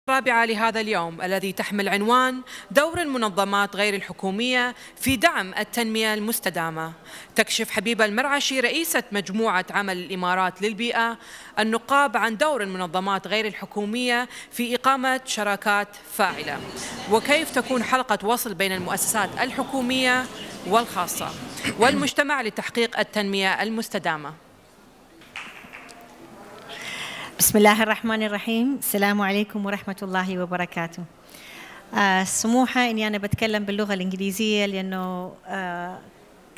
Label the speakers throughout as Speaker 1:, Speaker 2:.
Speaker 1: الرابعة لهذا اليوم الذي تحمل عنوان دور المنظمات غير الحكومية في دعم التنمية المستدامة. تكشف حبيبة المرعشي رئيسة مجموعة عمل الإمارات للبيئة النقاب عن دور المنظمات غير الحكومية في إقامة شراكات فاعلة، وكيف تكون حلقة وصل بين المؤسسات الحكومية والخاصة والمجتمع لتحقيق التنمية المستدامة.
Speaker 2: بسم الله الرحمن الرحيم. السلام عليكم ورحمة الله وبركاته. سموحة إني أنا بتكلم باللغة الإنجليزية لأنه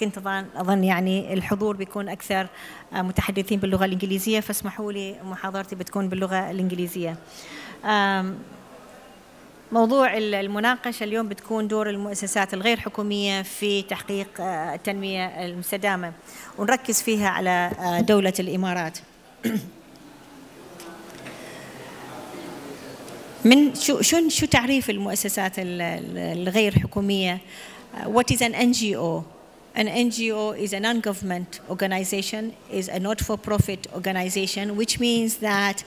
Speaker 2: كنت أظن يعني الحضور بيكون أكثر متحدثين باللغة الإنجليزية، فاسمحوا لي محاضرتي بتكون باللغة الإنجليزية. موضوع المناقشة اليوم بتكون دور المؤسسات الغير حكومية في تحقيق التنمية المستدامة، ونركز فيها على دولة الإمارات. من شو تعريف المؤسسات الغير حكومية؟ What is an NGO? An NGO is a non-government organization, is a not-for-profit organization, which means that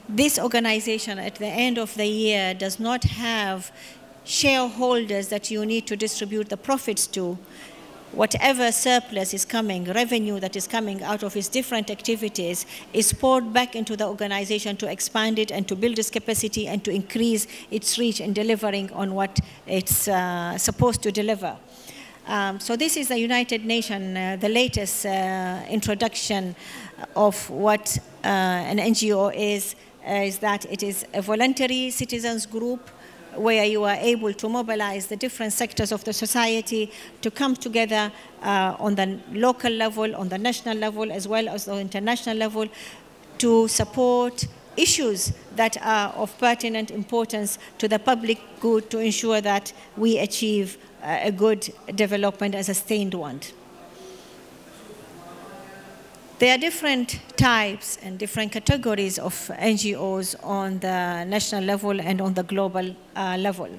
Speaker 2: this organization at the end of the year does not have shareholders that you need to distribute the profits to. Whatever surplus is coming, revenue that is coming out of its different activities is poured back into the organization to expand it and to build its capacity and to increase its reach in delivering on what it's supposed to deliver. So this is the United Nations, the latest introduction of what an NGO is that it is a voluntary citizens group where you are able to mobilize the different sectors of the society to come together on the local level, on the national level, as well as the international level, to support issues that are of pertinent importance to the public good, to ensure that we achieve a good development, a sustained one. There are different types and different categories of NGOs on the national level and on the global level.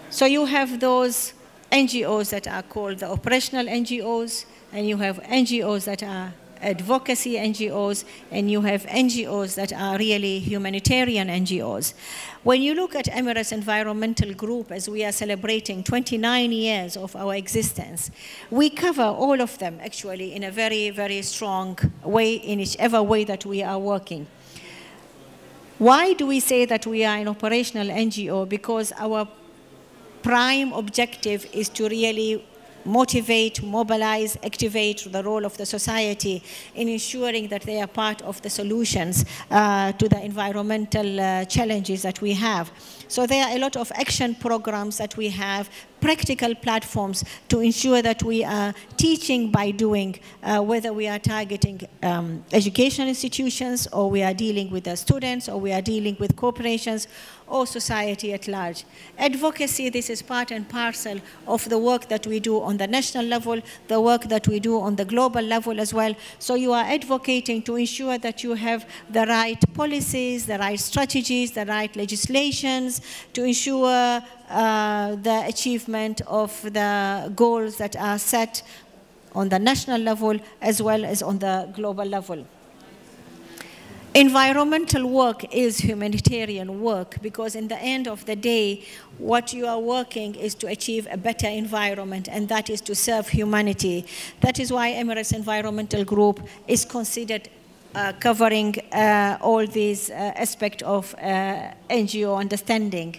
Speaker 2: So you have those NGOs that are called the operational NGOs, and you have NGOs that are advocacy NGOs, and you have NGOs that are really humanitarian NGOs. When you look at Emirates Environmental Group, as we are celebrating 29 years of our existence, we cover all of them actually in a very, very strong way in whichever way that we are working. Why do we say that we are an operational NGO? Because our prime objective is to really motivate, mobilize, activate the role of the society in ensuring that they are part of the solutions to the environmental challenges that we have. So there are a lot of action programs that we have, practical platforms to ensure that we are teaching by doing, whether we are targeting education institutions, or we are dealing with the students, or we are dealing with corporations, or society at large. Advocacy, this is part and parcel of the work that we do on the national level, the work that we do on the global level as well. So you are advocating to ensure that you have the right policies, the right strategies, the right legislations to ensure the achievement of the goals that are set on the national level as well as on the global level. Environmental work is humanitarian work, because in the end of the day, what you are working is to achieve a better environment, and that is to serve humanity. That is why Emirates Environmental Group is considered covering all these aspects of NGO understanding.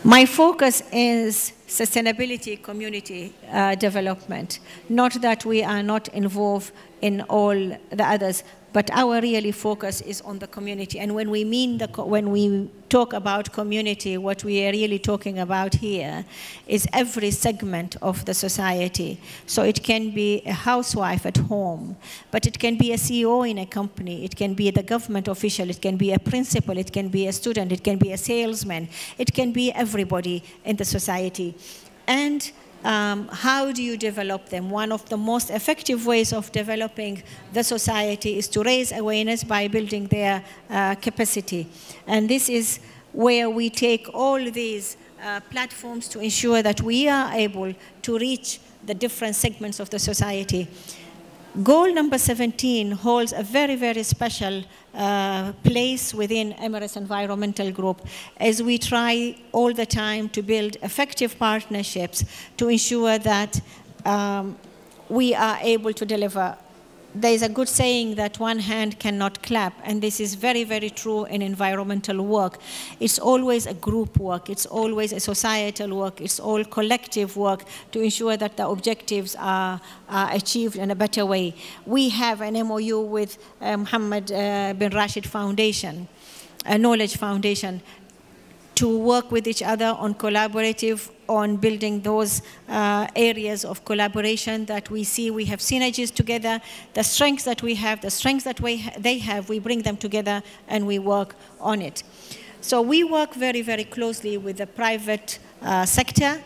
Speaker 2: My focus is sustainability, community development. Not that we are not involved in all the others, but our really focus is on the community. And when we talk about community, what we are really talking about here is every segment of the society. So it can be a housewife at home, but it can be a CEO in a company, it can be the government official, it can be a principal, it can be a student, it can be a salesman, it can be everybody in the society. And how do you develop them? One of the most effective ways of developing the society is to raise awareness by building their capacity. And this is where we take all these platforms to ensure that we are able to reach the different segments of the society. Goal number 17 holds a very, very special place within Emirates Environmental Group, as we try all the time to build effective partnerships to ensure that we are able to deliver. There is a good saying that one hand cannot clap, and this is very, very true in environmental work. It's always a group work. It's always a societal work. It's all collective work to ensure that the objectives are achieved in a better way. We have an MOU with Mohammed bin Rashid Foundation, a Knowledge Foundation, to work with each other on collaborative, on building those areas of collaboration that we see. We have synergies together. The strengths that we have, the strengths that they have, we bring them together and we work on it. So we work very, very closely with the private sector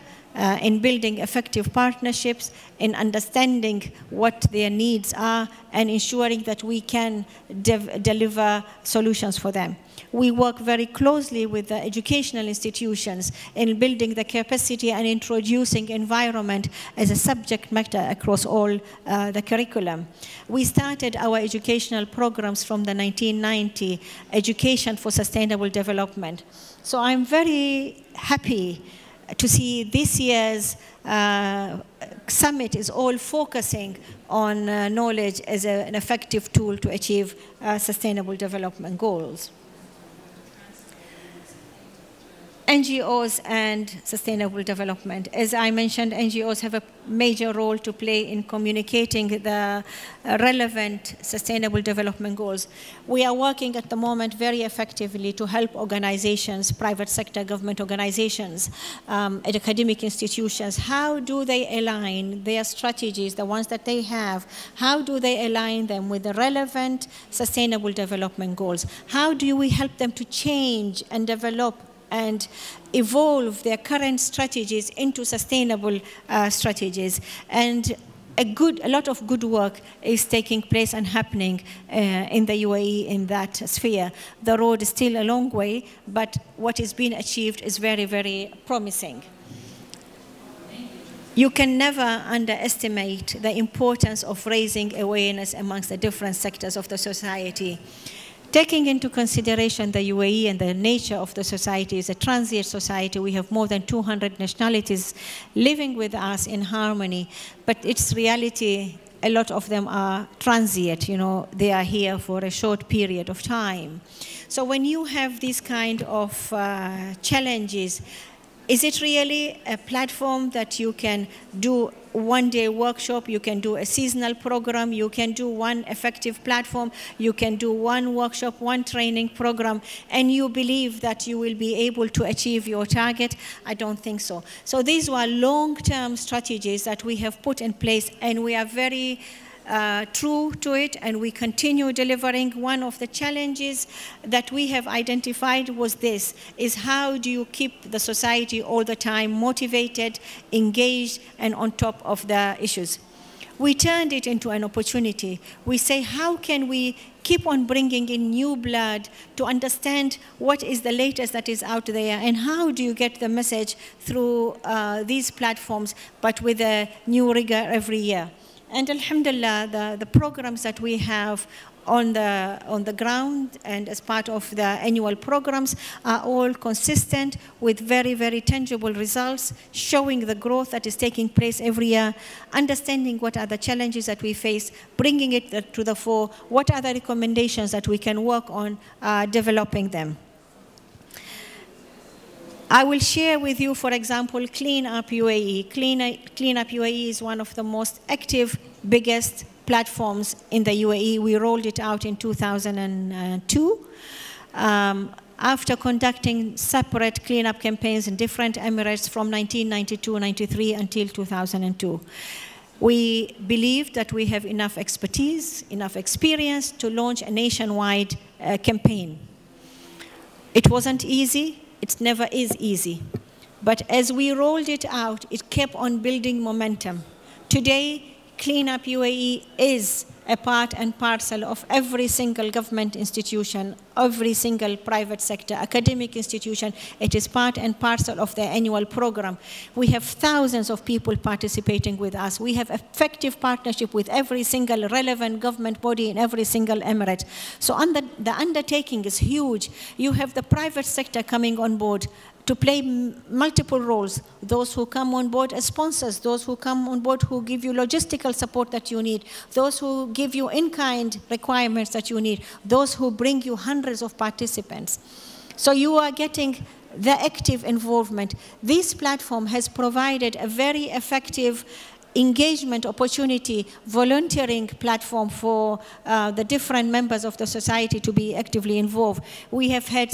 Speaker 2: in building effective partnerships, in understanding what their needs are, and ensuring that we can deliver solutions for them. We work very closely with the educational institutions in building the capacity and introducing environment as a subject matter across all the curriculum. We started our educational programs from the 1990, Education for Sustainable Development. So I'm very happy to see this year's summit is all focusing on knowledge as an effective tool to achieve sustainable development goals. NGOs and sustainable development. As I mentioned, NGOs have a major role to play in communicating the relevant sustainable development goals. We are working at the moment very effectively to help organizations, private sector, government organizations, academic institutions. How do they align their strategies, the ones that they have, how do they align them with the relevant sustainable development goals? How do we help them to change and develop and evolve their current strategies into sustainable strategies? And a lot of good work is taking place and happening in the UAE in that sphere. The road is still a long way, but what is being achieved is very, very promising. You can never underestimate the importance of raising awareness amongst the different sectors of the society. Taking into consideration the UAE and the nature of the society is a transient society. We have more than 200 nationalities living with us in harmony, but its reality, a lot of them are transient. You know, they are here for a short period of time. So when you have these kind of challenges, is it really a platform that you can do one-day workshop, you can do a seasonal program, you can do one effective platform, you can do one workshop, one training program, and you believe that you will be able to achieve your target? I don't think so. So these were long-term strategies that we have put in place, and we are very true to it, and we continue delivering. One of the challenges that we have identified was this, is how do you keep the society all the time motivated, engaged, and on top of the issues? We turned it into an opportunity. We say, how can we keep on bringing in new blood to understand what is the latest that is out there, and how do you get the message through these platforms, but with a new rigor every year? And alhamdulillah, the programs that we have on the ground and as part of the annual programs are all consistent with very, very tangible results, showing the growth that is taking place every year, understanding what are the challenges that we face, bringing it to the fore, what are the recommendations that we can work on developing them. I will share with you, for example, Clean Up UAE. Clean Up UAE is one of the most active, biggest platforms in the UAE. We rolled it out in 2002. After conducting separate cleanup campaigns in different emirates from 1992-93 until 2002. We believe that we have enough expertise, enough experience to launch a nationwide campaign. It wasn't easy. It never is easy. But as we rolled it out, it kept on building momentum. Today, Clean Up UAE is a part and parcel of every single government institution, every single private sector, academic institution. It is part and parcel of their annual program. We have thousands of people participating with us. We have effective partnership with every single relevant government body in every single emirate. So the undertaking is huge. You have the private sector coming on board to play multiple roles. Those who come on board as sponsors, those who come on board who give you logistical support that you need, those who give you in-kind requirements that you need, those who bring you hundreds of participants. So you are getting the active involvement. This platform has provided a very effective engagement opportunity, volunteering platform for the different members of the society to be actively involved. We have had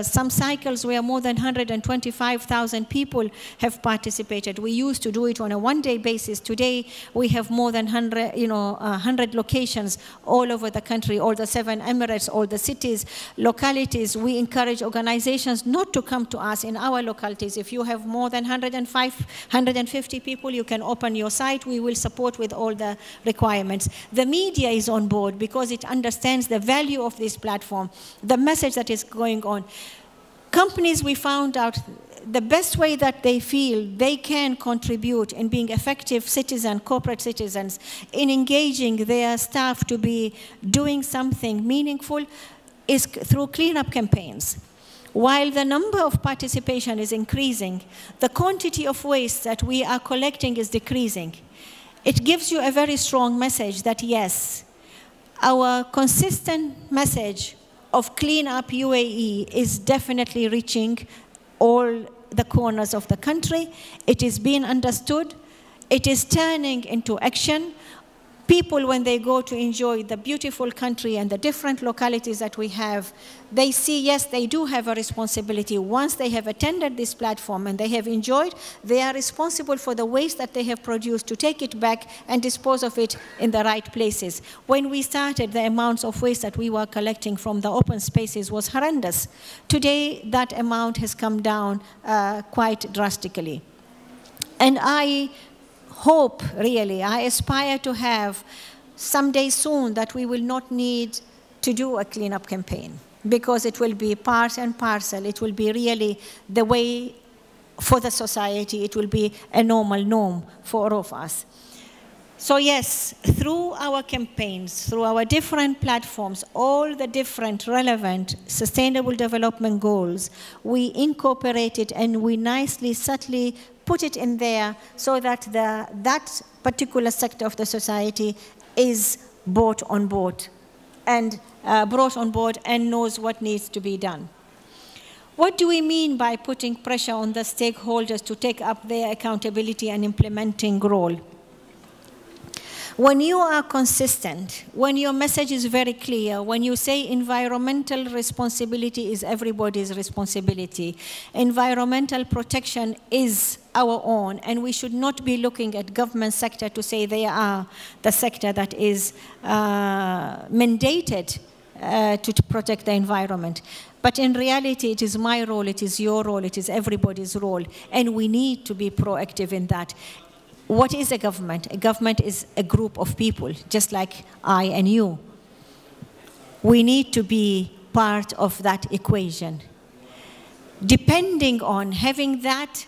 Speaker 2: some cycles where more than 125,000 people have participated. We used to do it on a one-day basis. Today, we have more than 100 locations all over the country, all the 7 emirates, all the cities, localities. We encourage organizations not to come to us in our localities. If you have more than 150 people, you can open your site. We will support with all the requirements. The media is on board because it understands the value of this platform, the message that is going on. Companies, we found out the best way that they feel they can contribute in being effective citizens, corporate citizens, in engaging their staff to be doing something meaningful is through cleanup campaigns. While the number of participation is increasing, the quantity of waste that we are collecting is decreasing. It gives you a very strong message that yes, our consistent message of Clean Up UAE is definitely reaching all the corners of the country. It is being understood. It is turning into action. People, when they go to enjoy the beautiful country and the different localities that we have, they see, yes, they do have a responsibility. Once they have attended this platform and they have enjoyed, they are responsible for the waste that they have produced to take it back and dispose of it in the right places. When we started, the amounts of waste that we were collecting from the open spaces was horrendous. Today, that amount has come down quite drastically. And I hope, really, I aspire to have someday soon that we will not need to do a cleanup campaign because it will be part and parcel. It will be really the way for the society. It will be a normal norm for all of us. So yes, through our campaigns, through our different platforms, all the different relevant sustainable development goals, we incorporated and we nicely, subtly put it in there so that that particular sector of the society is brought on board and knows what needs to be done. What do we mean by putting pressure on the stakeholders to take up their accountability and implementing role? When you are consistent, when your message is very clear, when you say environmental responsibility is everybody's responsibility, environmental protection is our own, and we should not be looking at government sector to say they are the sector that is mandated to protect the environment. But in reality, it is my role, it is your role, it is everybody's role, and we need to be proactive in that. What is a government? A government is a group of people, just like I and you. We need to be part of that equation. Depending on having that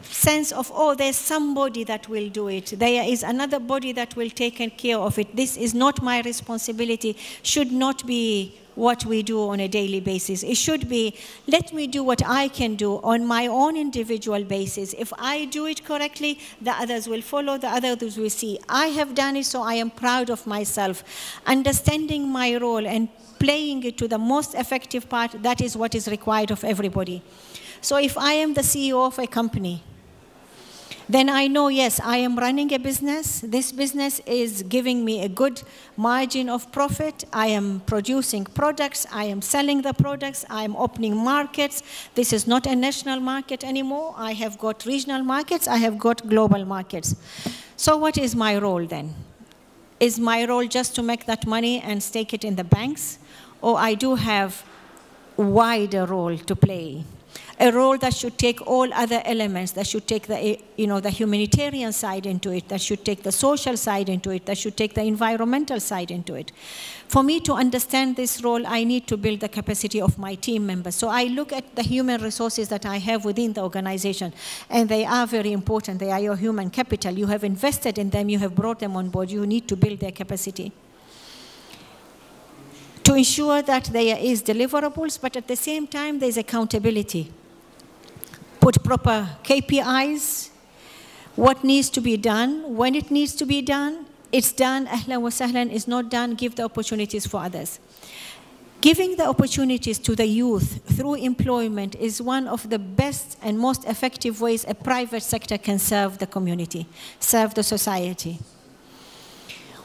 Speaker 2: sense of, oh, there's somebody that will do it. There is another body that will take care of it. This is not my responsibility, should not be what we do on a daily basis. It should be, let me do what I can do on my own individual basis. If I do it correctly, the others will follow, the others will see. I have done it, so I am proud of myself. Understanding my role and playing it to the most effective part, that is what is required of everybody. So if I am the CEO of a company, then I know, yes, I am running a business. This business is giving me a good margin of profit. I am producing products. I am selling the products. I am opening markets. This is not a national market anymore. I have got regional markets. I have got global markets. So what is my role then? Is my role just to make that money and stake it in the banks? Or I do have a wider role to play? a role that should take all other elements, that should take the, the humanitarian side into it, that should take the social side into it, that should take the environmental side into it. For me to understand this role, I need to build the capacity of my team members. So I look at the human resources that I have within the organization, and they are very important. They are your human capital. You have invested in them. You have brought them on board. You need to build their capacity to ensure that there is deliverables, but at the same time, there's accountability. Put proper KPIs, what needs to be done, when it needs to be done. It's done, ahlan wa sahlan. It's not done, give the opportunities for others. Giving the opportunities to the youth through employment is one of the best and most effective ways a private sector can serve the community, serve the society.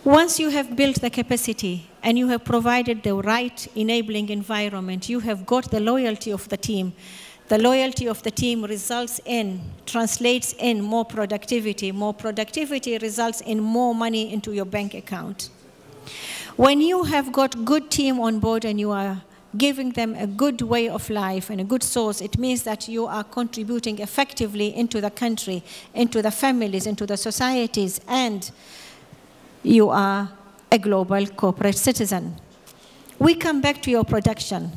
Speaker 2: Once you have built the capacity and you have provided the right enabling environment, you have got the loyalty of the team. The loyalty of the team translates in more productivity. More productivity results in more money into your bank account. When you have got good team on board and you are giving them a good way of life and a good source, it means that you are contributing effectively into the country, into the families, into the societies, and you are a global corporate citizen. We come back to your production.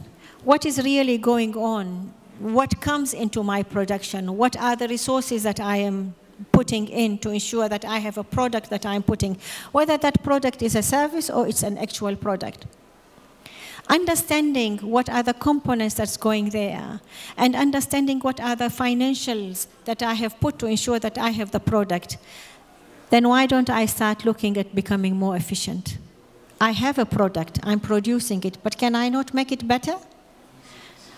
Speaker 2: What is really going on? What comes into my production? What are the resources that I am putting in to ensure that I have a product that I'm putting, whether that product is a service or it's an actual product? Understanding what are the components that's going there, and understanding what are the financials that I have put to ensure that I have the product, then why don't I start looking at becoming more efficient? I have a product, I'm producing it, but can I not make it better?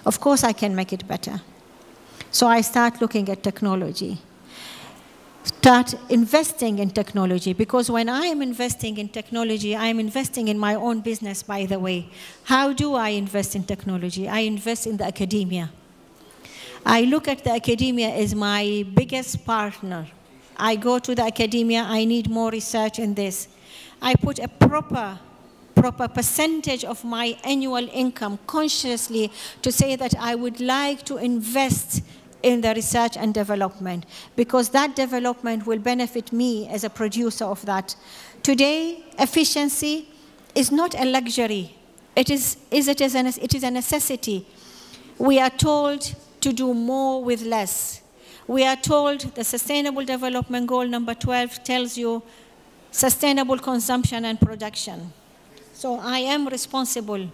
Speaker 2: Of course I can make it better. So I start looking at technology. Start investing in technology, because when I am investing in technology, I am investing in my own business, by the way. How do I invest in technology? I invest in the academia. I look at the academia as my biggest partner. I go to the academia, I need more research in this. I put a proper percentage of my annual income consciously to say that I would like to invest in the research and development, because that development will benefit me as a producer of that. Today, efficiency is not a luxury. It is a necessity. We are told to do more with less. We are told the Sustainable Development Goal number 12 tells you sustainable consumption and production. So I am responsible,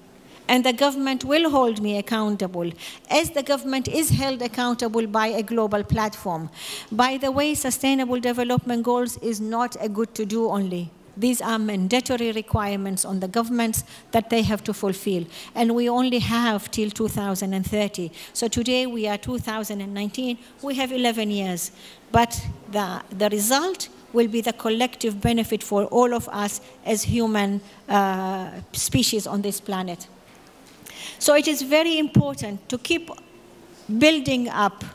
Speaker 2: and the government will hold me accountable, as the government is held accountable by a global platform. By the way, Sustainable Development Goals is not a good to do only. These are mandatory requirements on the governments that they have to fulfill. And we only have till 2030. So today we are 2019, we have 11 years. But the result will be the collective benefit for all of us as human species on this planet. So it is very important to keep building up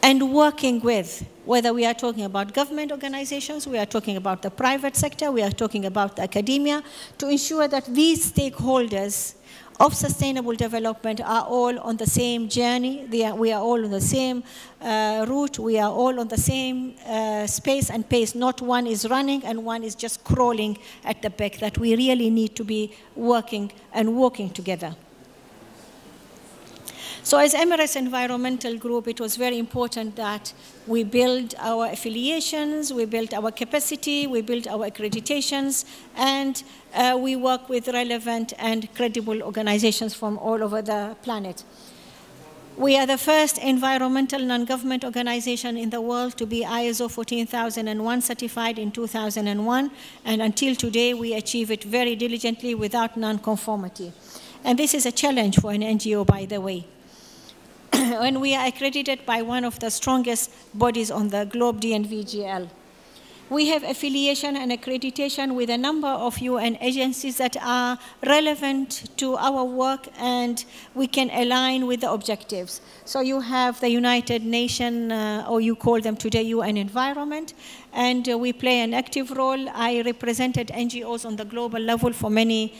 Speaker 2: and working with, whether we are talking about government organizations, we are talking about the private sector, we are talking about the academia, to ensure that these stakeholders of sustainable development are all on the same journey. We are all on the same route. We are all on the same space and pace. Not one is running and one is just crawling at the back, that we really need to be working and walking together. So as Emirates Environmental Group, it was very important that we build our affiliations, we build our capacity, we build our accreditations, and we work with relevant and credible organizations from all over the planet. We are the first environmental non-government organization in the world to be ISO 14001 certified in 2001, and until today we achieve it very diligently without non-conformity. And this is a challenge for an NGO, by the way. And we are accredited by one of the strongest bodies on the globe, DNVGL. We have affiliation and accreditation with a number of UN agencies that are relevant to our work, and we can align with the objectives. So you have the United Nations, or you call them today UN Environment, and we play an active role. I represented NGOs on the global level for many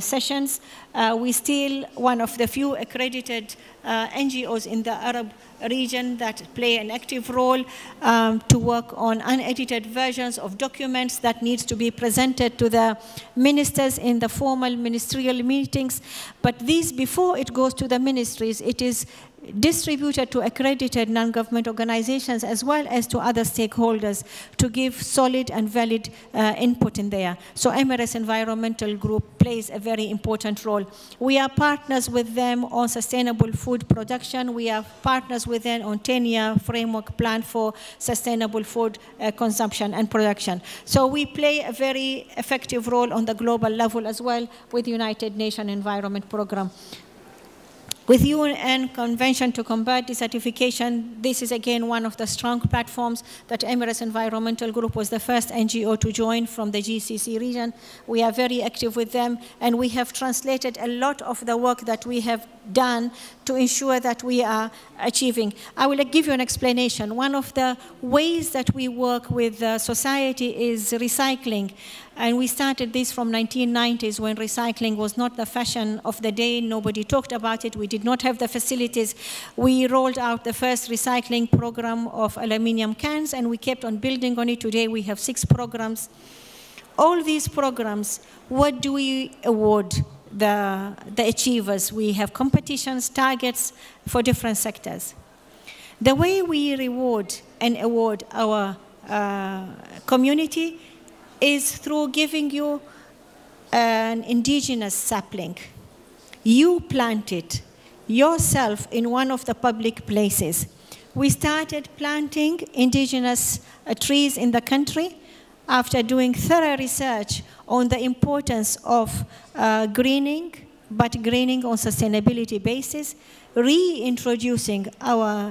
Speaker 2: sessions. We're still one of the few accredited NGOs in the Arab region that play an active role to work on unedited versions of documents that needs to be presented to the ministers in the formal ministerial meetings. But these, before it goes to the ministries, it is distributed to accredited non-government organizations as well as to other stakeholders to give solid and valid input in there. So Emirates Environmental Group plays a very important role. We are partners with them on sustainable food production. We are partners with them on 10-year framework plan for sustainable food consumption and production. So we play a very effective role on the global level as well with United Nations Environment Programme. With UN Convention to Combat Desertification, this is again one of the strong platforms that Emirates Environmental Group was the first NGO to join from the GCC region. We are very active with them, and we have translated a lot of the work that we have done to ensure that we are achieving. I will give you an explanation. One of the ways that we work with society is recycling. And we started this from 1990s when recycling was not the fashion of the day. Nobody talked about it. We did not have the facilities. We rolled out the first recycling program of aluminum cans, and we kept on building on it. Today we have 6 programs. All these programs, what do we award the achievers? We have competitions, targets for different sectors. The way we reward and award our community is through giving you an indigenous sapling. You plant it yourself in one of the public places. We started planting indigenous trees in the country after doing thorough research on the importance of greening, but greening on sustainability basis, reintroducing our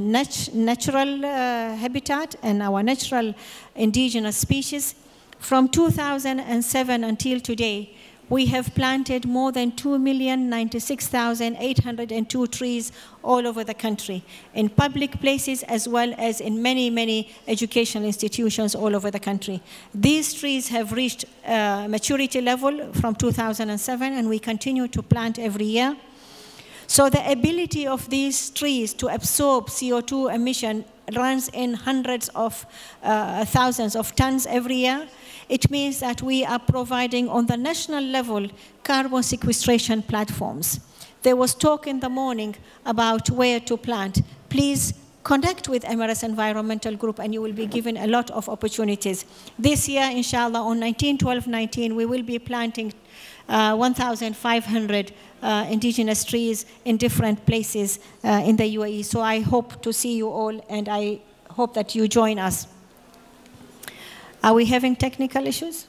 Speaker 2: natural habitat and our natural indigenous species. From 2007 until today, we have planted more than 2,096,802 trees all over the country, in public places as well as in many, many educational institutions all over the country. These trees have reached maturity level from 2007, and we continue to plant every year. So the ability of these trees to absorb CO2 emission runs in hundreds of thousands of tons every year. It means that we are providing on the national level carbon sequestration platforms. There was talk in the morning about where to plant. Please connect with Emirates Environmental Group and you will be given a lot of opportunities. This year, inshallah, on 19/12/19, we will be planting 1,500 indigenous trees in different places in the UAE. So I hope to see you all, and I hope that you join us. Are we having technical issues?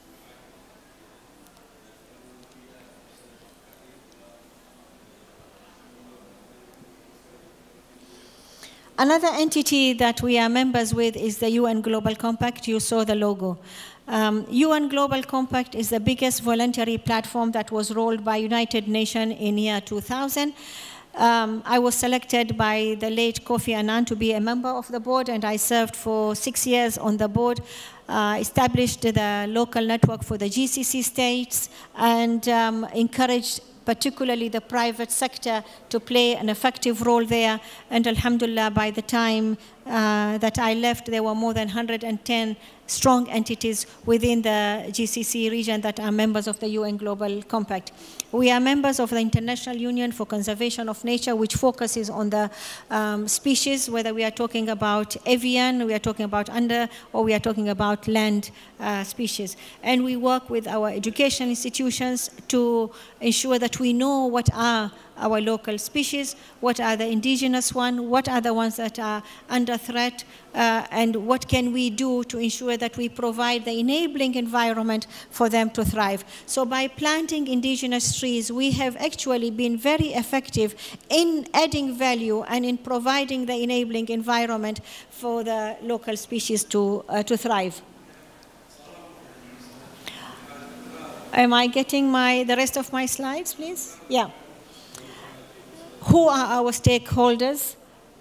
Speaker 2: Another entity that we are members with is the UN Global Compact. You saw the logo. UN Global Compact is the biggest voluntary platform that was rolled by United Nations in year 2000. I was selected by the late Kofi Annan to be a member of the board, and I served for 6 years on the board, established the local network for the GCC states, and encouraged particularly the private sector to play an effective role there. And alhamdulillah, by the time that I left, there were more than 110 strong entities within the GCC region that are members of the UN Global Compact. We are members of the International Union for Conservation of Nature, which focuses on the species, whether we are talking about avian, we are talking about under, or we are talking about land species. And we work with our education institutions to ensure that we know what are our local species, what are the indigenous ones, what are the ones that are under threat, and what can we do to ensure that we provide the enabling environment for them to thrive. So by planting indigenous trees, we have actually been very effective in adding value and in providing the enabling environment for the local species to thrive. Am I getting the rest of my slides, please? Yeah. Who are our stakeholders?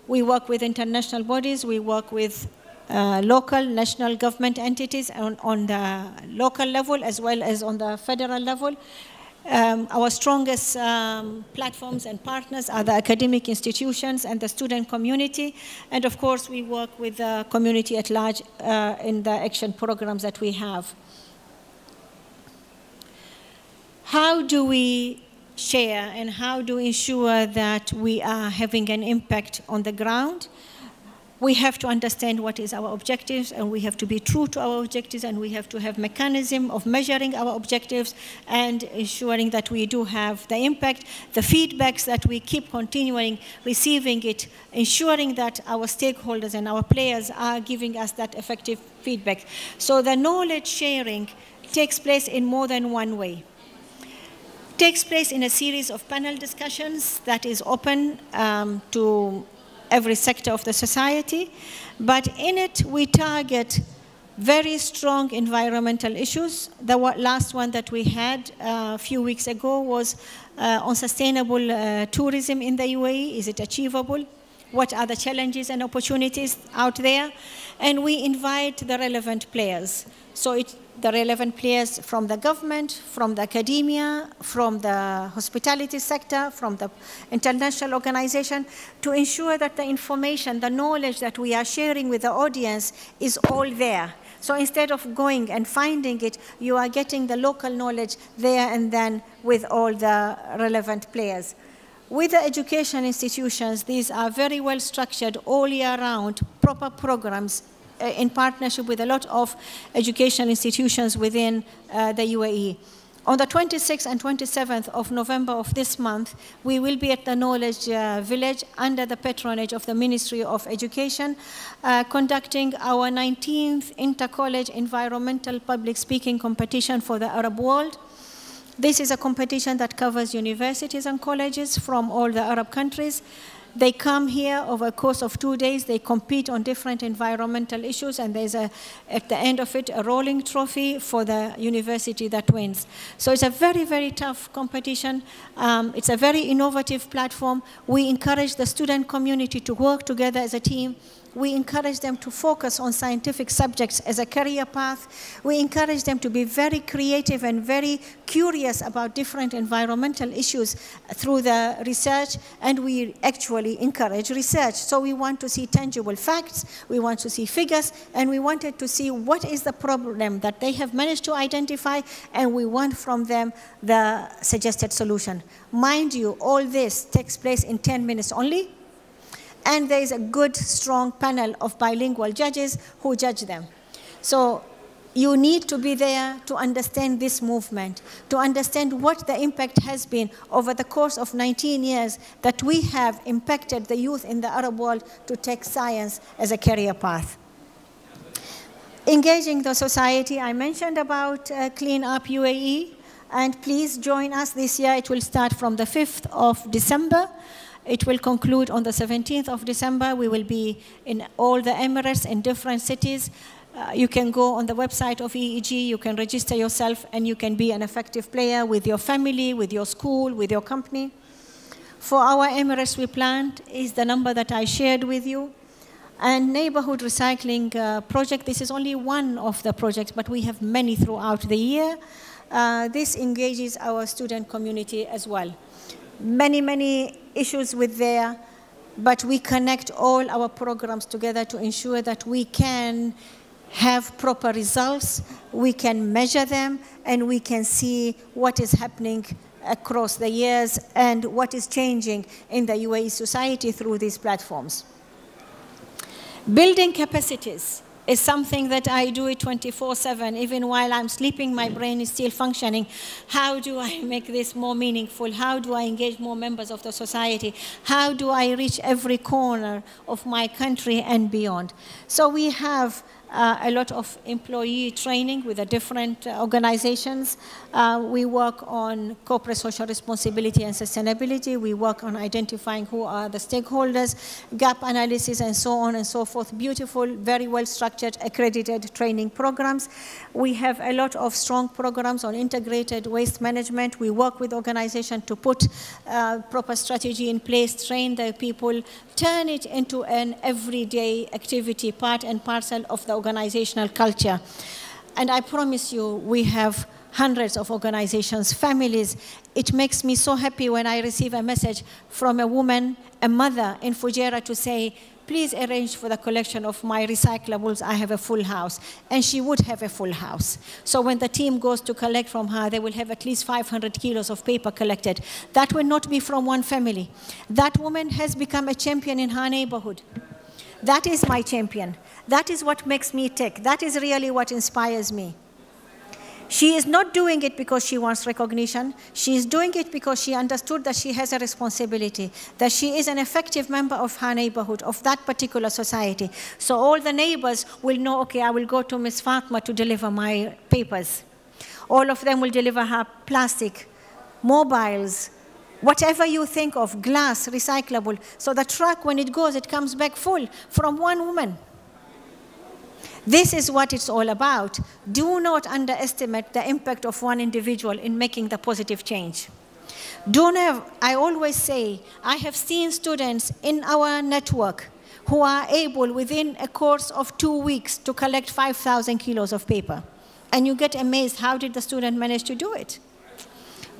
Speaker 2: We work with international bodies, we work with local, national government entities on the local level as well as on the federal level. Our strongest platforms and partners are the academic institutions and the student community. And of course, we work with the community at large in the action programs that we have. How do we share and how do we ensure that we are having an impact on the ground? We have to understand what is our objectives, and we have to be true to our objectives, and we have to have mechanism of measuring our objectives and ensuring that we do have the impact, the feedbacks that we keep continuing receiving it, ensuring that our stakeholders and our players are giving us that effective feedback. So the knowledge sharing takes place in more than one way. Takes place in a series of panel discussions that is open to every sector of the society, but in it we target very strong environmental issues. The last one that we had a few weeks ago was on sustainable tourism in the UAE. Is it achievable? What are the challenges and opportunities out there? And we invite the relevant players. So the relevant players from the government, from the academia, from the hospitality sector, from the international organization, to ensure that the information, the knowledge that we are sharing with the audience is all there. So instead of going and finding it, you are getting the local knowledge there and then with all the relevant players. With the education institutions, these are very well structured all year round, proper programs in partnership with a lot of education institutions within the UAE. On the 26th and 27th of November of this month, we will be at the Knowledge Village under the patronage of the Ministry of Education, conducting our 19th Inter-College Environmental Public Speaking Competition for the Arab world. This is a competition that covers universities and colleges from all the Arab countries. They come here over a course of 2 days. They compete on different environmental issues, and there's at the end of it, a rolling trophy for the university that wins. So it's a very, very tough competition. It's a very innovative platform. We encourage the student community to work together as a team. We encourage them to focus on scientific subjects as a career path. We encourage them to be very creative and very curious about different environmental issues through the research, and we actually encourage research. So we want to see tangible facts, we want to see figures, and we wanted to see what is the problem that they have managed to identify, and we want from them the suggested solution. Mind you, all this takes place in 10 minutes only. And there is a good, strong panel of bilingual judges who judge them. So you need to be there to understand this movement, to understand what the impact has been over the course of 19 years that we have impacted the youth in the Arab world to take science as a career path. Engaging the society, I mentioned about Clean Up UAE, and please join us this year. It will start from the 5th of December. It will conclude on the 17th of December. We will be in all the Emirates in different cities. You can go on the website of EEG, you can register yourself, and you can be an effective player with your family, with your school, with your company. For our Emirates we planned is the number that I shared with you. And neighborhood recycling project, this is only one of the projects, but we have many throughout the year. This engages our student community as well. Many issues with there, but we connect all our programs together to ensure that we can have proper results, we can measure them, and we can see what is happening across the years and what is changing in the UAE society through these platforms. Building capacities is something that I do it 24/7. Even while I'm sleeping, my brain is still functioning. How do I make this more meaningful? How do I engage more members of the society? How do I reach every corner of my country and beyond? So we have a lot of employee training with the different organizations. We work on corporate social responsibility and sustainability. We work on identifying who are the stakeholders, gap analysis, and so on and so forth. Beautiful, very well-structured, accredited training programs. We have a lot of strong programs on integrated waste management. We work with organizations to put proper strategy in place, train the people, turn it into an everyday activity, part and parcel of the organizational culture. And I promise you, we have hundreds of organizations, families. It makes me so happy when I receive a message from a woman, a mother in Fujairah, to say, please arrange for the collection of my recyclables. I have a full house. And she would have a full house. So when the team goes to collect from her, they will have at least 500 kilos of paper collected. That will not be from one family. That woman has become a champion in her neighborhood. That is my champion. That is what makes me tick. That is really what inspires me. She is not doing it because she wants recognition. She is doing it because she understood that she has a responsibility, that she is an effective member of her neighborhood, of that particular society. So all the neighbors will know, okay, I will go to Miss Fatma to deliver my papers. All of them will deliver her plastic, mobiles, whatever you think of, glass, recyclable. So the truck, when it goes, it comes back full from one woman. This is what it's all about. Do not underestimate the impact of one individual in making the positive change. I always say, I have seen students in our network who are able, within a course of 2 weeks, to collect 5,000 kilos of paper. And you get amazed, how did the student manage to do it?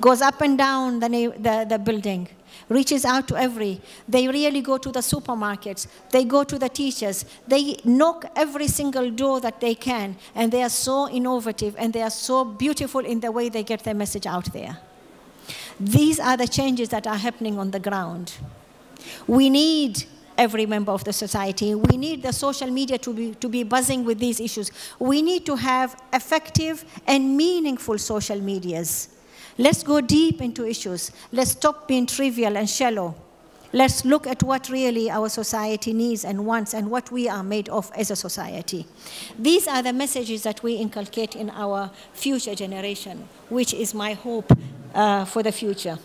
Speaker 2: Goes up and down the building, reaches out to they really go to the supermarkets, they go to the teachers, they knock every single door that they can, and they are so innovative and they are so beautiful in the way they get their message out there. These are the changes that are happening on the ground. We need every member of the society. We need the social media to be buzzing with these issues. We need to have effective and meaningful social medias. Let's go deep into issues. Let's stop being trivial and shallow. Let's look at what really our society needs and wants and what we are made of as a society. These are the messages that we inculcate in our future generation, which is my hope for the future.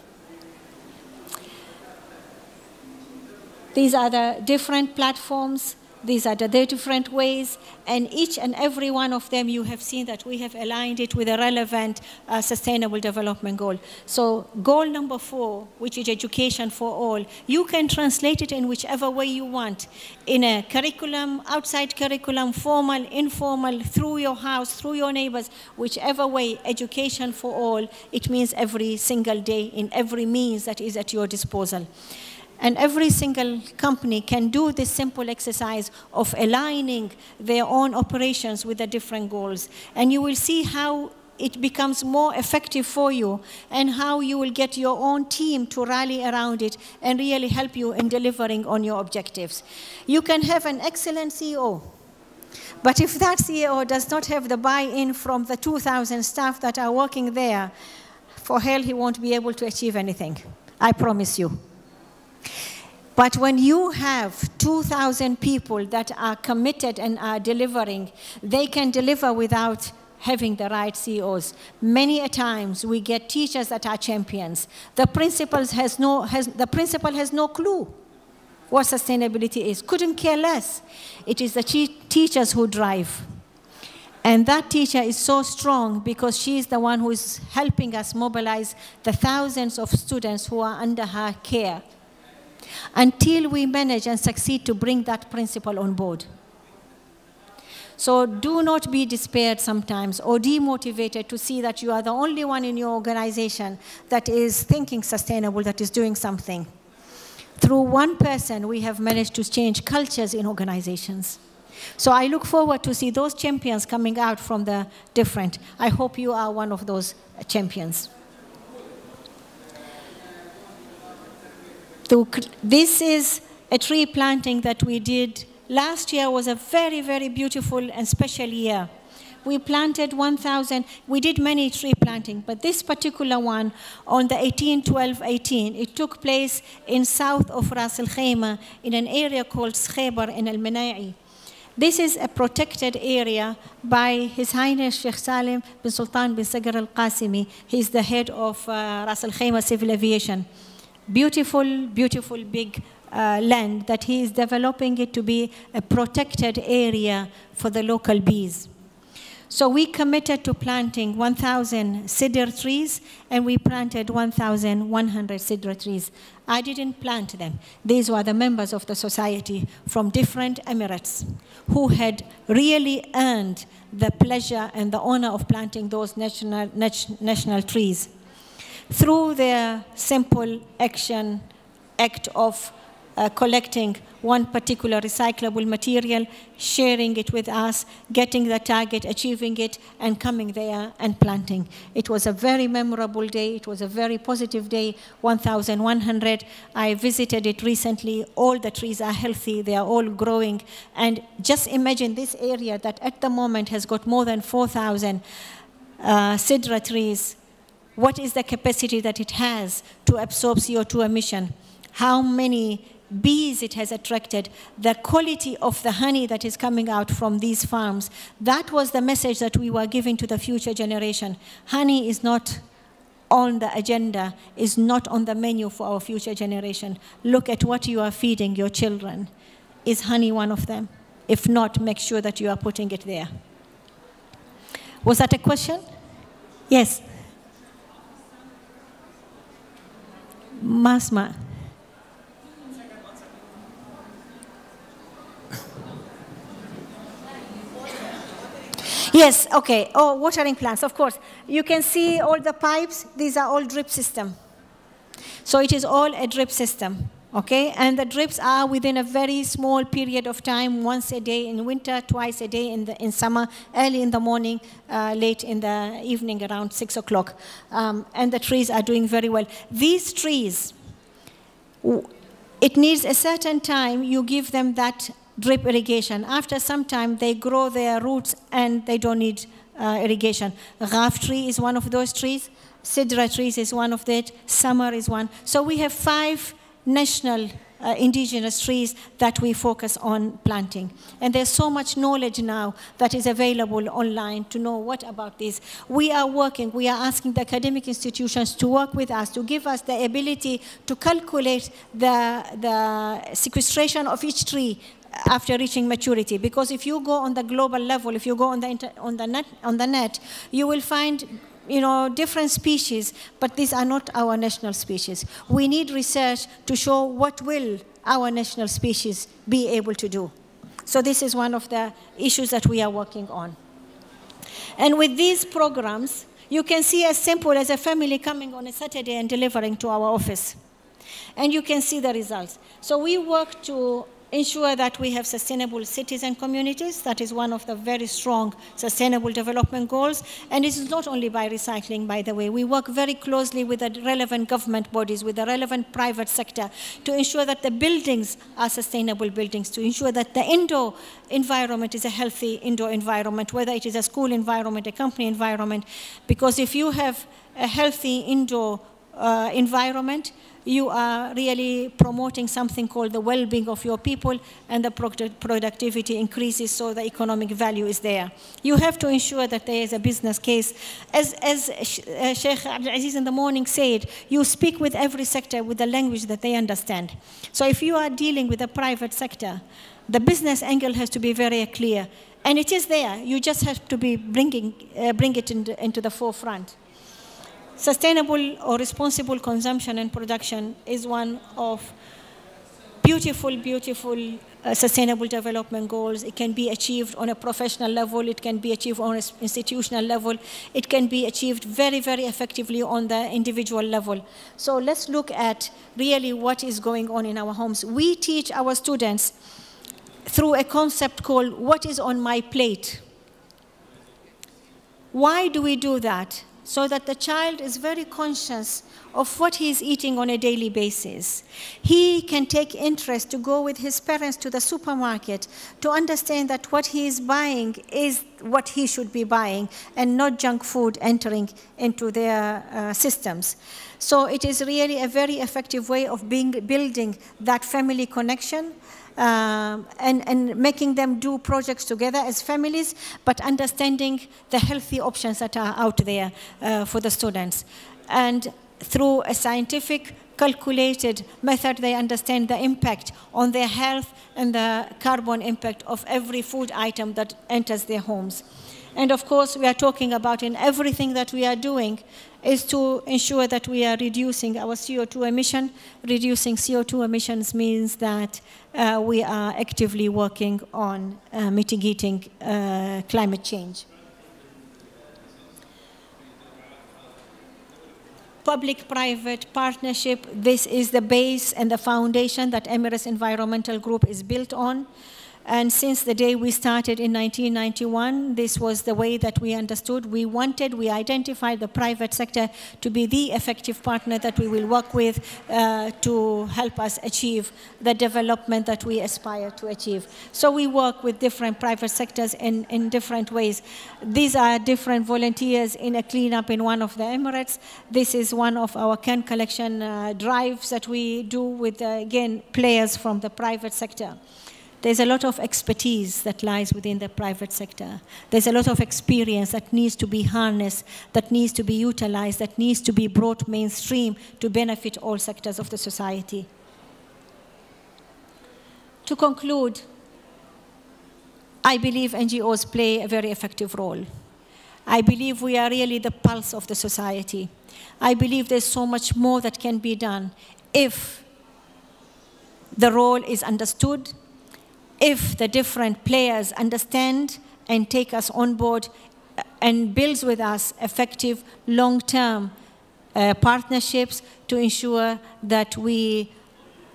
Speaker 2: These are the different platforms. These are the different ways, and each and every one of them, you have seen that we have aligned it with a relevant sustainable development goal. So goal number 4, which is education for all, you can translate it in whichever way you want, in a curriculum, outside curriculum, formal, informal, through your house, through your neighbors, whichever way, education for all, it means every single day in every means that is at your disposal. And every single company can do this simple exercise of aligning their own operations with the different goals. And you will see how it becomes more effective for you and how you will get your own team to rally around it and really help you in delivering on your objectives. You can have an excellent CEO, but if that CEO does not have the buy-in from the 2,000 staff that are working there, for hell, he won't be able to achieve anything. I promise you. But when you have 2,000 people that are committed and are delivering, they can deliver without having the right CEOs. Many a times we get teachers that are champions. The principal has no clue what sustainability is, couldn't care less. It is the teachers who drive. And that teacher is so strong because she is the one who is helping us mobilize the thousands of students who are under her care, until we manage and succeed to bring that principle on board. So do not be despaired sometimes or demotivated to see that you are the only one in your organization that is thinking sustainable, that is doing something. Through one person, we have managed to change cultures in organizations. So I look forward to see those champions coming out from the different. I hope you are one of those champions. This is a tree planting that we did. Last year was a very, very beautiful and special year. We planted 1,000. We did many tree planting, but this particular one on the 18-12-18, it took place in south of Ras Al Khaimah in an area called Skhyber in Al Manai. This is a protected area by His Highness Sheikh Salim bin Sultan bin Sagar al-Qasimi. He is the head of Ras Al Khaimah Civil Aviation. Beautiful, beautiful big land that he is developing it to be a protected area for the local bees. So we committed to planting 1,000 cedar trees, and we planted 1,100 cedar trees. I didn't plant them. These were the members of the society from different emirates who had really earned the pleasure and the honor of planting those national trees. Through their simple act of collecting one particular recyclable material, sharing it with us, getting the target, achieving it, and coming there and planting. It was a very memorable day. It was a very positive day, 1,100. I visited it recently. All the trees are healthy. They are all growing. And just imagine this area that at the moment has got more than 4,000 cedar trees. What is the capacity that it has to absorb CO2 emission? How many bees it has attracted, the quality of the honey that is coming out from these farms. That was the message that we were giving to the future generation. Honey is not on the agenda, is not on the menu for our future generation. Look at what you are feeding your children. Is honey one of them? If not, make sure that you are putting it there. Was that a question? Yes. Masma. Yes, okay. Oh, watering plants, of course. You can see all the pipes. These are all drip system. So it is all a drip system, okay? And the drips are within a very small period of time, once a day in winter, twice a day in summer, early in the morning, late in the evening around 6 o'clock. And the trees are doing very well. These trees, it needs a certain time you give them that drip irrigation. After some time, they grow their roots and they don't need irrigation. Ghaf tree is one of those trees. Cedar trees is one of that. Summer is one. So we have 5 national indigenous trees that we focus on planting. And there's so much knowledge now that is available online to know what about this. We are working, we are asking the academic institutions to work with us, to give us the ability to calculate the sequestration of each tree after reaching maturity. Because if you go on the global level, if you go on the net, you will find different species, but these are not our national species. We need research to show what will our national species be able to do. So this is one of the issues that we are working on. And with these programs, you can see as simple as a family coming on a Saturday and delivering to our office. And you can see the results. So we work to ensure that we have sustainable cities and communities. That is one of the very strong sustainable development goals. And this is not only by recycling, by the way. We work very closely with the relevant government bodies, with the relevant private sector, to ensure that the buildings are sustainable buildings, to ensure that the indoor environment is a healthy indoor environment, whether it is a school environment, a company environment. Because if you have a healthy indoor environment, you are really promoting something called the well-being of your people, and the productivity increases, so the economic value is there. You have to ensure that there is a business case. As Sheikh Abdul Aziz in the morning said, you speak with every sector with the language that they understand. So if you are dealing with the private sector, the business angle has to be very clear. And it is there. You just have to be bring it into the forefront. Sustainable or responsible consumption and production is one of beautiful, beautiful sustainable development goals. It can be achieved on a professional level. It can be achieved on an institutional level. It can be achieved very, very effectively on the individual level. So let's look at really what is going on in our homes. We teach our students through a concept called "What is on my plate?" Why do we do that? So that the child is very conscious of what he is eating on a daily basis. He can take interest to go with his parents to the supermarket to understand that what he is buying is what he should be buying and not junk food entering into their systems. So it is really a very effective way of building that family connection and making them do projects together as families, but understanding the healthy options that are out there for the students. And through a scientific, calculated method, they understand the impact on their health and the carbon impact of every food item that enters their homes. And of course, we are talking about in everything that we are doing is to ensure that we are reducing our CO2 emission. Reducing CO2 emissions means that we are actively working on mitigating climate change. Public-private partnership, this is the base and the foundation that Emirates Environmental Group is built on. And since the day we started in 1991, this was the way that we understood. We identified the private sector to be the effective partner that we will work with to help us achieve the development that we aspire to achieve. So we work with different private sectors in different ways. These are different volunteers in a cleanup in one of the Emirates. This is one of our can collection drives that we do with, again, players from the private sector. There's a lot of expertise that lies within the private sector. There's a lot of experience that needs to be harnessed, that needs to be utilized, that needs to be brought mainstream to benefit all sectors of the society. To conclude, I believe NGOs play a very effective role. I believe we are really the pulse of the society. I believe there's so much more that can be done if the role is understood, if the different players understand and take us on board and builds with us effective long-term partnerships to ensure that we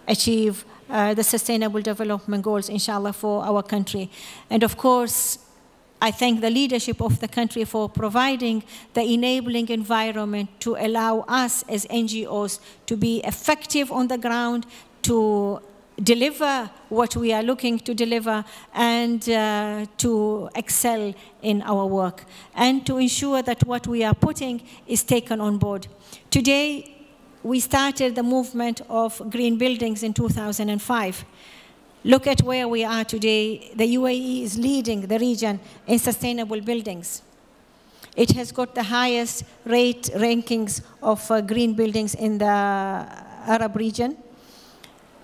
Speaker 2: achieve the Sustainable Development Goals, inshallah, for our country. And of course, I thank the leadership of the country for providing the enabling environment to allow us as NGOs to be effective on the ground, to deliver what we are looking to deliver, and to excel in our work, and to ensure that what we are putting is taken on board. Today, we started the movement of green buildings in 2005. Look at where we are today. The UAE is leading the region in sustainable buildings. It has got the highest rankings of green buildings in the Arab region.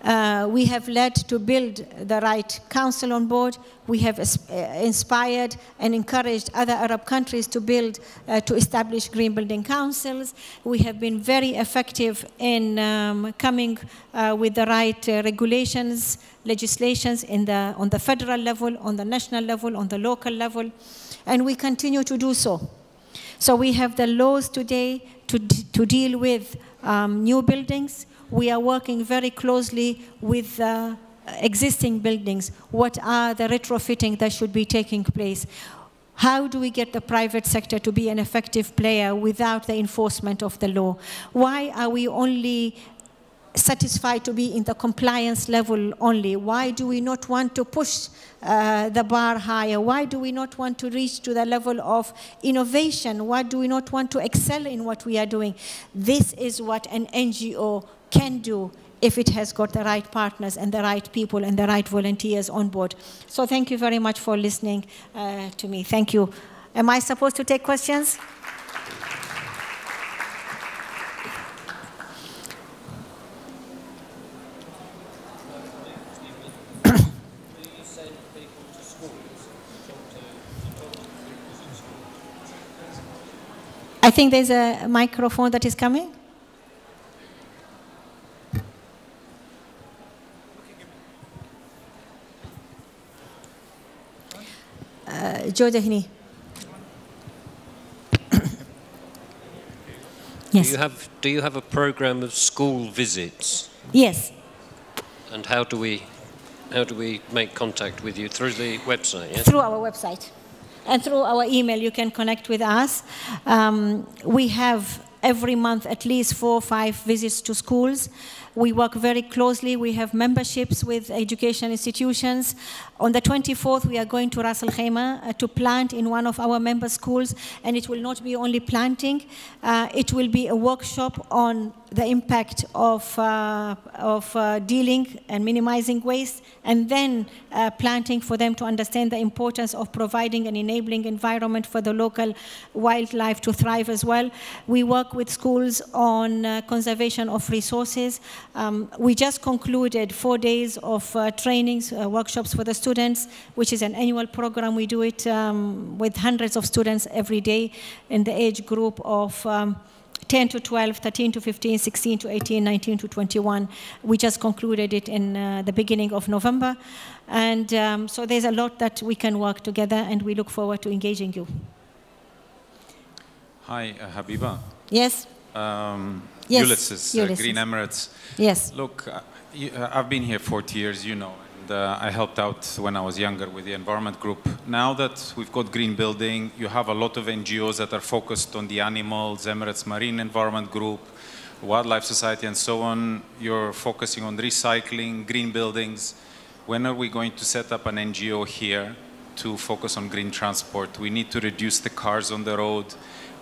Speaker 2: We have led to build the right council on board. We have inspired and encouraged other Arab countries to build, to establish green building councils. We have been very effective in coming with the right regulations, legislations on the federal level, on the national level, on the local level, and we continue to do so. So we have the laws today to deal with new buildings. We are working very closely with existing buildings. What are the retrofitting that should be taking place? How do we get the private sector to be an effective player without the enforcement of the law? Why are we only satisfied to be in the compliance level only? Why do we not want to push the bar higher? Why do we not want to reach to the level of innovation? Why do we not want to excel in what we are doing? This is what an NGO can do if it has got the right partners and the right people and the right volunteers on board. So thank you very much for listening to me. Thank you. Am I supposed to take questions? I think there's a microphone that is coming. Jodahini. Yes.
Speaker 3: Do you have a program of school visits?
Speaker 2: Yes.
Speaker 3: And how do we make contact with you? Through the website? Yes?
Speaker 2: Through our website. And through our email, you can connect with us. We have every month at least 4 or 5 visits to schools. We work very closely. We have memberships with education institutions. On the 24th, we are going to Ras Al Khaimah to plant in one of our member schools, and it will not be only planting. It will be a workshop on the impact of dealing and minimizing waste, and then planting for them to understand the importance of providing an enabling environment for the local wildlife to thrive as well. We work with schools on conservation of resources. We just concluded 4 days of trainings, workshops for the students, which is an annual program. We do it with hundreds of students every day in the age group of 10 to 12, 13 to 15, 16 to 18, 19 to 21. We just concluded it in the beginning of November. And so there's a lot that we can work together, and we look forward to engaging you.
Speaker 4: Hi, Habiba.
Speaker 2: Yes.
Speaker 4: Yes. Ulysses, Green Emirates.
Speaker 2: Yes.
Speaker 4: Look, I've been here 40 years, you know, and I helped out when I was younger with the environment group. Now that we've got green building, you have a lot of NGOs that are focused on the animals, Emirates Marine Environment Group, Wildlife Society, and so on. You're focusing on recycling, green buildings. When are we going to set up an NGO here to focus on green transport? We need to reduce the cars on the road.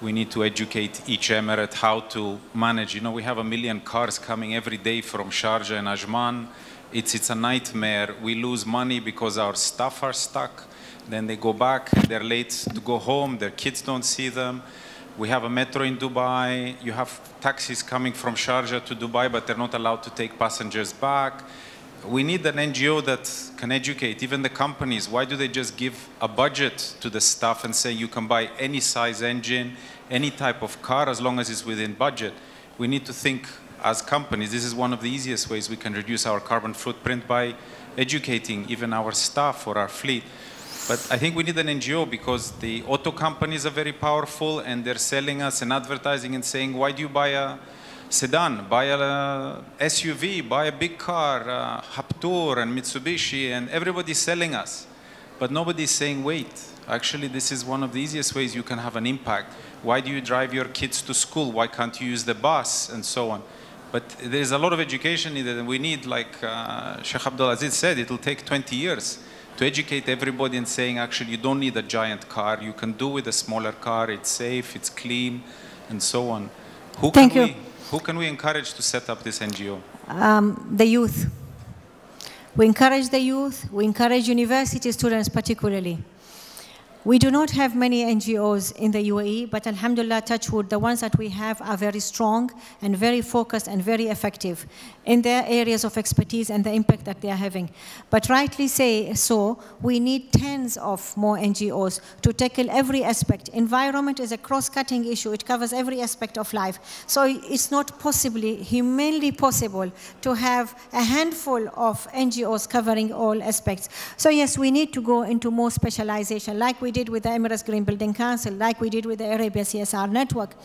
Speaker 4: We need to educate each emirate how to manage. You know, we have 1 million cars coming every day from Sharjah and Ajman. It's a nightmare. We lose money because our staff are stuck. Then they go back, they're late to go home, their kids don't see them. We have a metro in Dubai. You have taxis coming from Sharjah to Dubai, but they're not allowed to take passengers back. We need an NGO that can educate, even the companies. Why do they just give a budget to the staff and say you can buy any size engine, any type of car, as long as it's within budget? We need to think as companies. This is one of the easiest ways we can reduce our carbon footprint, by educating even our staff or our fleet. But I think we need an NGO because the auto companies are very powerful, and they're selling us and advertising and saying, why do you buy a sedan, buy a SUV, buy a big car, Haptur and Mitsubishi, and everybody's selling us. But nobody's saying, wait, actually this is one of the easiest ways you can have an impact. Why do you drive your kids to school? Why can't you use the bus? And so on. But there's a lot of education needed, and we need, like Sheikh Abdulaziz said, it'll take 20 years to educate everybody and saying, actually, you don't need a giant car. You can do with a smaller car. It's safe, it's clean, and so on. Who can we encourage to set up this NGO?
Speaker 2: The youth. We encourage the youth. We encourage university students particularly. We do not have many NGOs in the UAE, but alhamdulillah, touch wood, the ones that we have are very strong and very focused and very effective in their areas of expertise and the impact that they are having. But rightly say so, we need tens of more NGOs to tackle every aspect. Environment is a cross-cutting issue. It covers every aspect of life. So it's not humanly possible to have a handful of NGOs covering all aspects. So yes, we need to go into more specialization, like we did with the Emirates Green Building Council, like we did with the Arabia CSR Network.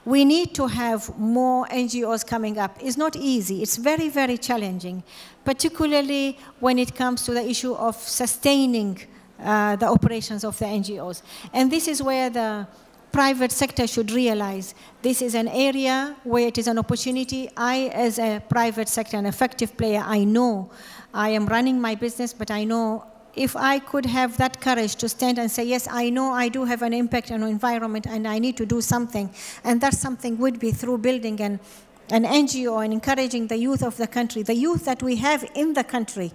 Speaker 2: We need to have more NGOs coming up. It's not easy. It's very, very challenging, particularly when it comes to the issue of sustaining the operations of the NGOs. And this is where the private sector should realize this is an area where it is an opportunity. I, as a private sector, an effective player, I know I am running my business, but I know if I could have that courage to stand and say, yes, I know I do have an impact on the environment and I need to do something, and that something would be through building an NGO and encouraging the youth of the country, the youth that we have in the country,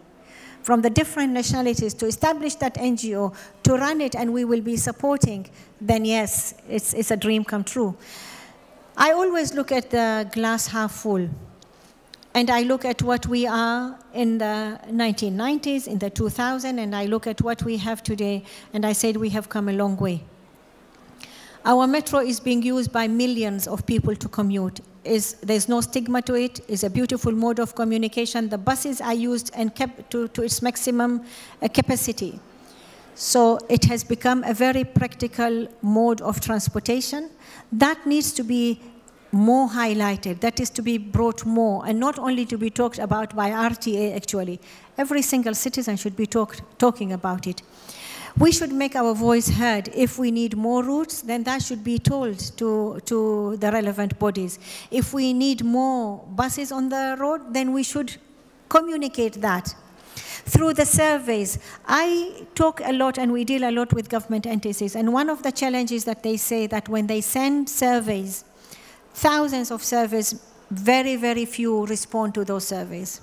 Speaker 2: from the different nationalities, to establish that NGO, to run it, and we will be supporting, then yes, it's a dream come true. I always look at the glass half full. And I look at what we are in the 1990s, in the 2000s, and I look at what we have today, and I said we have come a long way. Our metro is being used by millions of people to commute. There's no stigma to it. It's a beautiful mode of communication. The buses are used and kept to its maximum capacity. So it has become a very practical mode of transportation. That needs to be more highlighted, that is to be brought more, and not only to be talked about by RTA actually. Every single citizen should be talking about it. We should make our voice heard. If we need more routes, then that should be told to the relevant bodies. If we need more buses on the road, then we should communicate that. Through the surveys, I talk a lot and we deal a lot with government entities. And one of the challenges that they say that when they send surveys, thousands of surveys, very, very few respond to those surveys.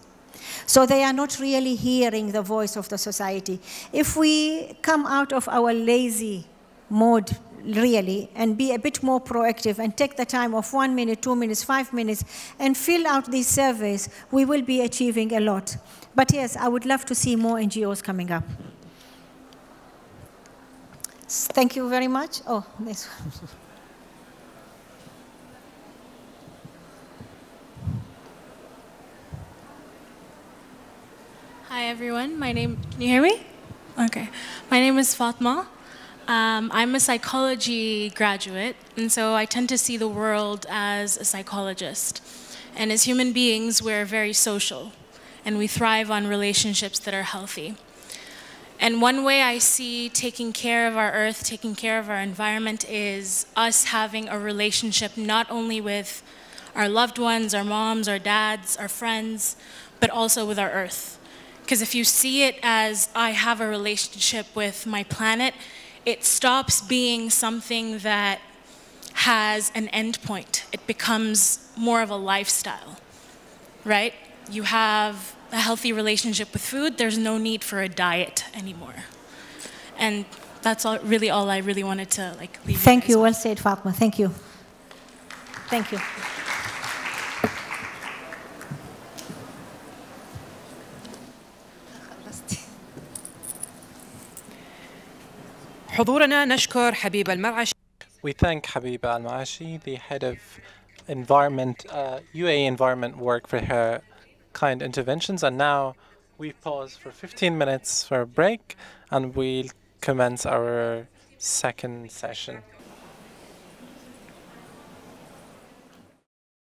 Speaker 2: So they are not really hearing the voice of the society. If we come out of our lazy mode, really, and be a bit more proactive and take the time of 1 minute, 2 minutes, 5 minutes, and fill out these surveys, we will be achieving a lot. But yes, I would love to see more NGOs coming up. Thank you very much. Oh, this one.
Speaker 5: Hi everyone, can you hear me? Okay. My name is Fatma. I'm a psychology graduate, and so I tend to see the world as a psychologist. And as human beings, we're very social, and we thrive on relationships that are healthy. And one way I see taking care of our earth, taking care of our environment, is us having a relationship not only with our loved ones, our moms, our dads, our friends, but also with our earth. Because if you see it as I have a relationship with my planet, it stops being something that has an end point. It becomes more of a lifestyle, right? You have a healthy relationship with food, there's no need for a diet anymore. And that's really all I really wanted to leave.
Speaker 2: Thank you, well said, Fatma. Thank you. Thank you.
Speaker 1: حضورنا نشكر حبيب المرعشي.
Speaker 6: We thank Habiba Al-Maashi, the head of UAE Environment Work, for her kind interventions. And now we pause for 15 minutes for a break, and we'll commence our second session.